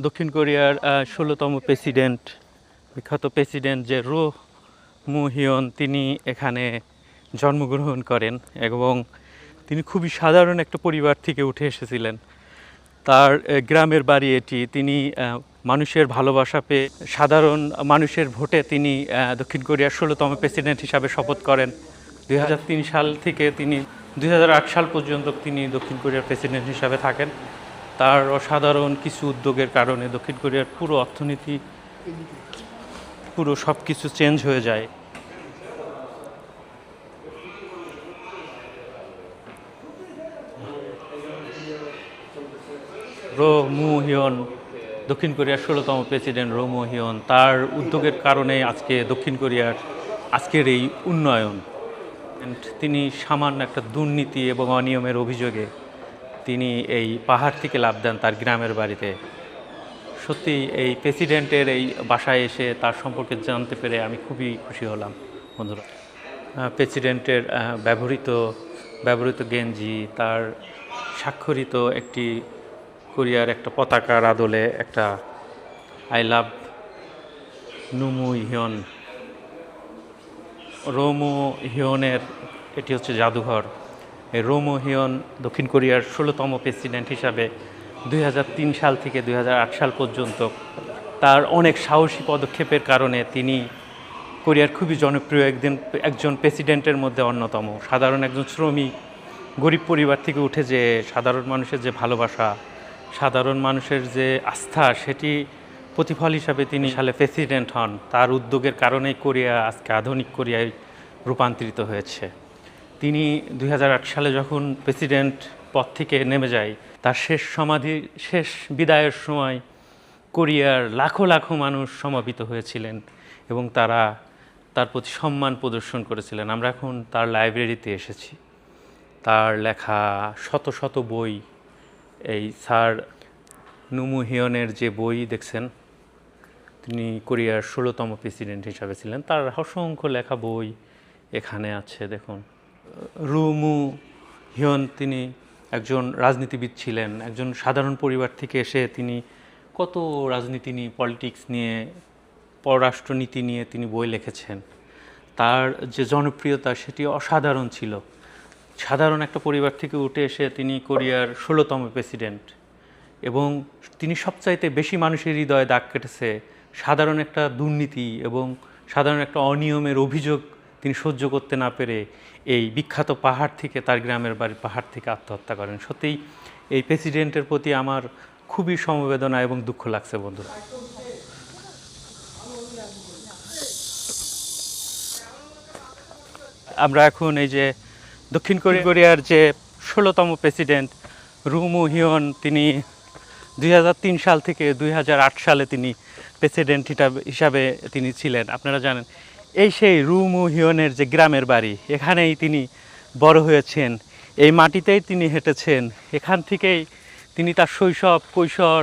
দক্ষিণ কোরিয়ার ১৬তম প্রেসিডেন্ট, বিখ্যাত প্রেসিডেন্ট যে রো মু হিয়ন, তিনি এখানে জন্মগ্রহণ করেন এবং তিনি খুবই সাধারণ একটা পরিবার থেকে উঠে এসেছিলেন। তার গ্রামের বাড়ি এটি। তিনি মানুষের ভালোবাসা পেয়ে সাধারণ মানুষের ভোটে তিনি দক্ষিণ কোরিয়ার ১৬তম প্রেসিডেন্ট হিসাবে শপথ করেন। ২০০৩ সাল থেকে তিনি ২০০৮ সাল পর্যন্ত তিনি দক্ষিণ কোরিয়ার প্রেসিডেন্ট হিসাবে থাকেন। তার অসাধারণ কিছু উদ্যোগের কারণে দক্ষিণ কোরিয়ার পুরো অর্থনীতি, পুরো সব কিছু চেঞ্জ হয়ে যায়। রো মু হিয়ন, দক্ষিণ কোরিয়ার ১৬তম প্রেসিডেন্ট রো মু হিয়ন, তার উদ্যোগের কারণে আজকে দক্ষিণ কোরিয়ার আজকের এই উন্নয়ন। তিনি সামান্য একটা দুর্নীতি এবং অনিয়মের অভিযোগে তিনি এই পাহাড় থেকে লাফ দেন তার গ্রামের বাড়িতে। সত্যি এই প্রেসিডেন্টের এই বাসায় এসে তার সম্পর্কে জানতে পেরে আমি খুবই খুশি হলাম বন্ধুরা। প্রেসিডেন্টের ব্যবহৃত গেঞ্জি, তার স্বাক্ষরিত একটি কোরিয়ার একটা পতাকার আদলে একটা আই লাভ নুমু হিয়ন, রোমো হিয়নের এটি হচ্ছে জাদুঘর। এই রোমো হিয়ন দক্ষিণ কোরিয়ার ১৬তম প্রেসিডেন্ট হিসাবে ২০০৩ সাল থেকে ২০০৮ সাল পর্যন্ত তার অনেক সাহসী পদক্ষেপের কারণে তিনি কোরিয়ার খুবই জনপ্রিয় একজন প্রেসিডেন্টের মধ্যে অন্যতম। সাধারণ একজন শ্রমিক, গরিব পরিবার থেকে উঠে যে সাধারণ মানুষের যে ভালোবাসা, সাধারণ মানুষের যে আস্থা, সেটি প্রতিফল হিসাবে তিনি সালে প্রেসিডেন্ট হন। তার উদ্যোগের কারণেই কোরিয়া আজকে আধুনিক কোরিয়ায় রূপান্তরিত হয়েছে। তিনি ২০০৮ সালে যখন প্রেসিডেন্ট পদ থেকে নেমে যায়, তার শেষ বিদায়ের সময় কোরিয়ার লাখো লাখো মানুষ সমাবেত হয়েছিলেন এবং তারা তার প্রতি সম্মান প্রদর্শন করেছিলেন। আমরা এখন তার লাইব্রেরিতে এসেছি। তার লেখা শত শত বই, এই স্যার নুমু হিয়নের যে বই দেখছেন, তিনি কোরিয়ার ১৬তম প্রেসিডেন্ট হিসাবে ছিলেন, তার অসংখ্য লেখা বই এখানে আছে দেখুন। রো মু হিয়ন তিনি একজন রাজনীতিবিদ ছিলেন। একজন সাধারণ পরিবার থেকে এসে তিনি কত রাজনীতি নিয়ে, পলিটিক্স নিয়ে, পররাষ্ট্রনীতি নিয়ে তিনি বই লিখেছেন। তার যে জনপ্রিয়তা সেটি অসাধারণ ছিল। সাধারণ একটা পরিবার থেকে উঠে এসে তিনি কোরিয়ার ১৬তম প্রেসিডেন্ট এবং তিনি সবচাইতে বেশি মানুষের হৃদয়ে দাগ কেটেছে সাধারণ একটা দুর্নীতি এবং সাধারণ একটা অনিয়মের অভিযোগ তিনি সহ্য করতে না পেরে এই বিখ্যাত পাহাড় থেকে, তার গ্রামের বাড়ির পাহাড় থেকে আত্মহত্যা করেন। সত্যিই এই প্রেসিডেন্টের প্রতি আমার খুবই সমবেদনা এবং দুঃখ লাগছে বন্ধুরা। আমরা এখন এই যে দক্ষিণ কোরিয়ার যে ১৬তম প্রেসিডেন্ট রো মু হিয়ন, তিনি ২০০৩ সাল থেকে ২০০৮ সালে তিনি প্রেসিডেন্ট হিসাবে তিনি ছিলেন। আপনারা জানেন এই সেই রো মু হিয়নের যে গ্রামের বাড়ি, এখানেই তিনি বড় হয়েছেন, এই মাটিতেই তিনি হেঁটেছেন। এখান থেকেই তিনি তার শৈশব, কৈশোর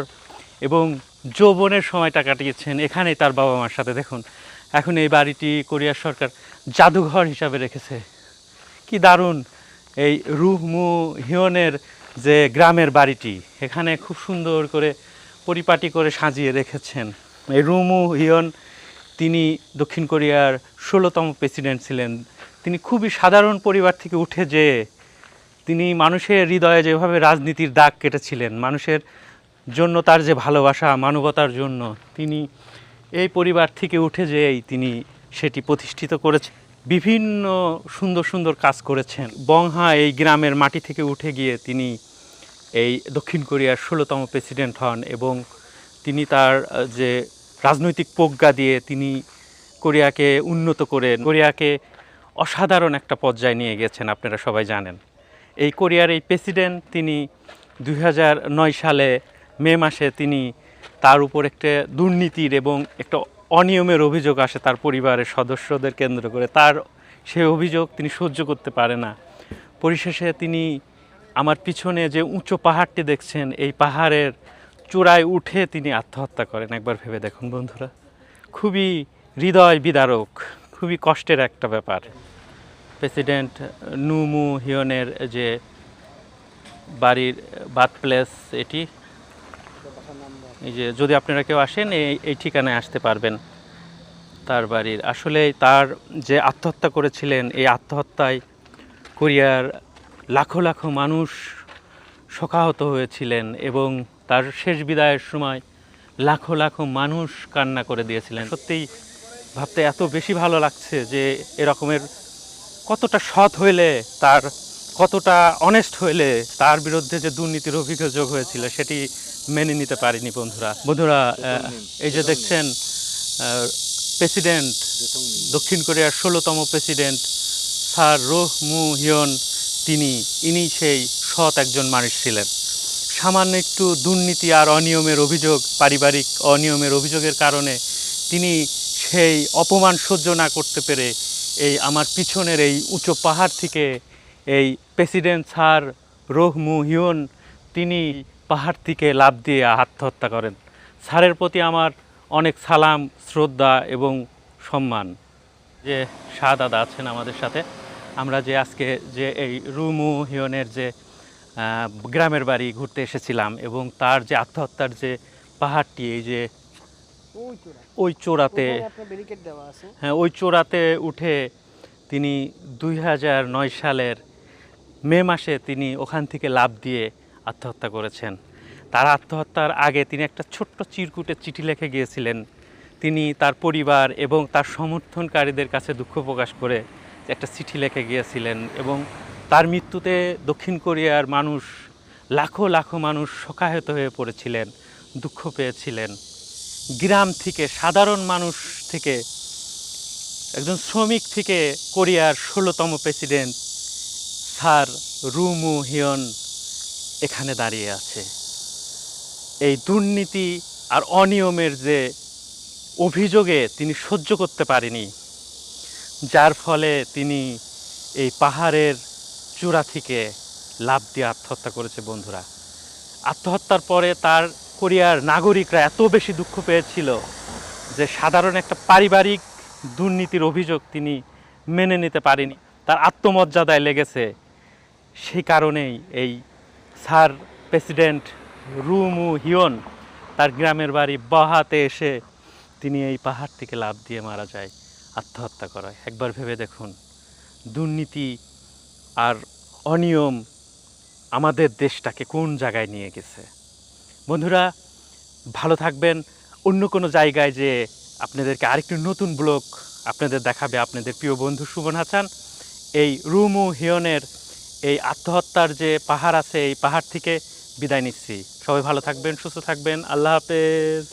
এবং যৌবনের সময়টা কাটিয়েছেন। এখানেই তার বাবা মার সাথে। দেখুন এখন এই বাড়িটি কোরিয়ার সরকার জাদুঘর হিসাবে রেখেছে। কি দারুণ! এই রো মু হিয়নের যে গ্রামের বাড়িটি, এখানে খুব সুন্দর করে পরিপাটি করে সাজিয়ে রেখেছেন। এই রো মু হিয়ন তিনি দক্ষিণ কোরিয়ার ১৬তম প্রেসিডেন্ট ছিলেন। তিনি খুবই সাধারণ পরিবার থেকে উঠে যে তিনি মানুষের হৃদয়ে যেভাবে রাজনীতির দাগ কেটেছিলেন, মানুষের জন্য তার যে ভালোবাসা, মানবতার জন্য, তিনি এই পরিবার থেকে উঠে যেই তিনি সেটি প্রতিষ্ঠিত করেছেন। বিভিন্ন সুন্দর সুন্দর কাজ করেছেন। বংহা এই গ্রামের মাটি থেকে উঠে গিয়ে তিনি এই দক্ষিণ কোরিয়ার ১৬তম প্রেসিডেন্ট হন এবং তিনি তার যে রাজনৈতিক প্রজ্ঞা দিয়ে তিনি কোরিয়াকে উন্নত করে কোরিয়াকে অসাধারণ একটা পর্যায়ে নিয়ে গেছেন। আপনারা সবাই জানেন এই কোরিয়ার এই প্রেসিডেন্ট, তিনি ২০০৯ সালে মে মাসে তিনি তার উপর একটা দুর্নীতির এবং একটা অনিয়মের অভিযোগ আসে তার পরিবারের সদস্যদের কেন্দ্র করে। তার সেই অভিযোগ তিনি সহ্য করতে পারে না। পরিশেষে তিনি আমার পিছনে যে উঁচু পাহাড়টি দেখছেন, এই পাহাড়ের চূড়ায় উঠে তিনি আত্মহত্যা করেন। একবার ভেবে দেখুন বন্ধুরা, খুবই হৃদয় বিদারক, খুবই কষ্টের একটা ব্যাপার। প্রেসিডেন্ট নুমু হিয়নের যে বাড়ির বার্থ প্লেস এটি। এই যে যদি আপনারা কেউ আসেন এই ঠিকানায় আসতে পারবেন তার বাড়ির। আসলে তার যে আত্মহত্যা করেছিলেন, এই আত্মহত্যায় কোরিয়ার লাখো লাখো মানুষ শোকাহত হয়েছিলেন এবং তার শেষ বিদায়ের সময় লাখো লাখো মানুষ কান্না করে দিয়েছিলেন। সত্যিই ভাবতে এত বেশি ভালো লাগছে যে এরকমের কতটা সৎ হইলে, তার কতটা অনেস্ট হইলে তার বিরুদ্ধে যে দুর্নীতির অভিযোগ হয়েছিল সেটি মেনে নিতে পারিনি বন্ধুরা। এই যে দেখছেন প্রেসিডেন্ট, দক্ষিণ কোরিয়ার 16তম প্রেসিডেন্ট স্যার রোহ মু হিয়ন, ইনি সেই সৎ একজন মানুষ ছিলেন। সামান্য একটু দুর্নীতি আর অনিয়মের অভিযোগ, পারিবারিক অনিয়মের অভিযোগের কারণে তিনি সেই অপমান সহ্য না করতে পেরে এই আমার পিছনের এই উঁচু পাহাড় থেকে এই প্রেসিডেন্ট স্যার রোহ মু হিয়ন তিনি পাহাড় থেকে লাফ দিয়ে আত্মহত্যা করেন। স্যারের প্রতি আমার অনেক সালাম, শ্রদ্ধা এবং সম্মান। যে শাহ দাদা আছেন আমাদের সাথে, আমরা যে আজকে যে এই রুমু হিয়নের যে গ্রামের বাড়ি ঘুরতে এসেছিলাম এবং তার যে আত্মহত্যার যে পাহাড়টি, এই যে ওই চূড়াতে, হ্যাঁ ওই চূড়াতে উঠে তিনি 2009 সালের মে মাসে তিনি ওখান থেকে লাফ দিয়ে আত্মহত্যা করেছেন। তার আত্মহত্যার আগে তিনি একটা ছোট্ট চিরকুটে চিঠি লিখে গিয়েছিলেন। তিনি তার পরিবার এবং তার সমর্থনকারীদের কাছে দুঃখ প্রকাশ করে একটা চিঠি লিখে গিয়েছিলেন এবং তার মৃত্যুতে দক্ষিণ কোরিয়ার মানুষ, লাখো লাখো মানুষ শোকাহত হয়ে পড়েছিলেন, দুঃখ পেয়েছিলেন। গ্রাম থেকে, সাধারণ মানুষ থেকে, একজন শ্রমিক থেকে কোরিয়ার 16তম প্রেসিডেন্ট স্যার রুমু হিয়ন এখানে দাঁড়িয়ে আছে। এই দুর্নীতি আর অনিয়মের যে অভিযোগে তিনি সহ্য করতে পারেনি, যার ফলে তিনি এই পাহাড়ের চূড়া থেকে লাফ দিয়ে আত্মহত্যা করেছে। বন্ধুরা, আত্মহত্যার পরে তার কোরিয়ার নাগরিকরা এত বেশি দুঃখ পেয়েছিল যে সাধারণ একটা পারিবারিক দুর্নীতির অভিযোগ তিনি মেনে নিতে পারেনি, তার আত্মমর্যাদায় লেগেছে। সেই কারণেই এই স্যার প্রেসিডেন্ট রুমু হিয়ন তার গ্রামের বাড়ি বহাতে এসে তিনি এই পাহাড় থেকে লাফ দিয়ে মারা যায়, আত্মহত্যা করায়। একবার ভেবে দেখুন, দুর্নীতি আর অনিয়ম আমাদের দেশটাকে কোন জায়গায় নিয়ে গেছে। বন্ধুরা, ভালো থাকবেন। অন্য কোনো জায়গায় যে আপনাদেরকে আরেকটি নতুন ব্লগ আপনাদের দেখাবে আপনাদের প্রিয় বন্ধু সুমন হাসান। এই রুমু হিয়নের এই আত্মহত্যার যে পাহাড় আছে, এই পাহাড় থেকে বিদায় নিচ্ছি। সবাই ভালো থাকবেন, সুস্থ থাকবেন। আল্লাহ হাফেজ।